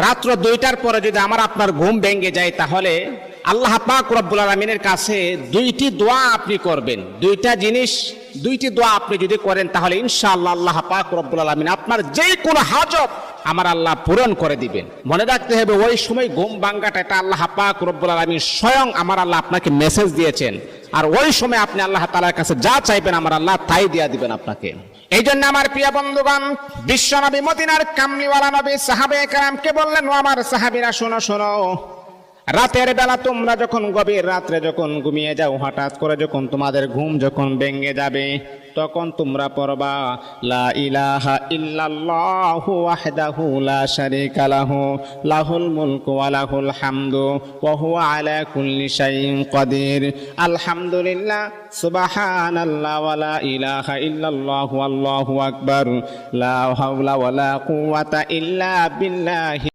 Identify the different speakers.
Speaker 1: রাত্র 2টার পরে যদি আমার আপনার ঘুম ভেঙে যায়, তাহলে আল্লাহ পাক রব্বুল আলামিনের কাছে দুইটি দোয়া আপনি করবেন। দুইটি দোয়া আপনি যদি করেন, তাহলে ইনশাআল্লাহ আল্লাহ পাক রব্বুল আলামিন আপনার যে কোনো হাজত আমার আল্লাহ পূরণ করে দিবেন। মনে রাখতে হবে, ওই সময় ঘুম ভাঙ্গাটা এটা আল্লাহ পাক রব্বুল আলামিন স্বয়ং আমার আল্লাহ আপনাকে মেসেজ দিয়েছেন। আর ওই সময় আপনি আল্লাহ তাআলার কাছে যা চাইবেন আমার আল্লাহ তাই দিয়ে দিবেন আপনাকে। এই জন্য আমার প্রিয় বন্ধুগণ, বিশ্ব নবী মদিনার কামলিওয়ালা নবী সাহাবায়ে কেরামকে বললেন, ও আমার সাহাবীরা শোনো শোনো, রাতের বেলা তোমরা যখন গভীর রাত্রে যখন ঘুমিয়ে যাও, হঠাৎ করে যখন তোমাদের ঘুম যখন ভেঙে যাবে, তখন তোমরা পড়বা লা ইলাহা ইল্লাল্লাহু ওয়াহদাহু লা শারীকা লাহু লাহুল মুলকু ওয়া লাহুল হামদু ওয়া হুয়া আলা কুল্লি শাইইন কাদির। আলহামদুলিল্লাহ, সুবহানাল্লাহ, ওয়া লা ইলাহা ইল্লাল্লাহু আল্লাহু আকবার, লা হাওলা ওয়া লা কুওয়াতা ইল্লা বিল্লাহ।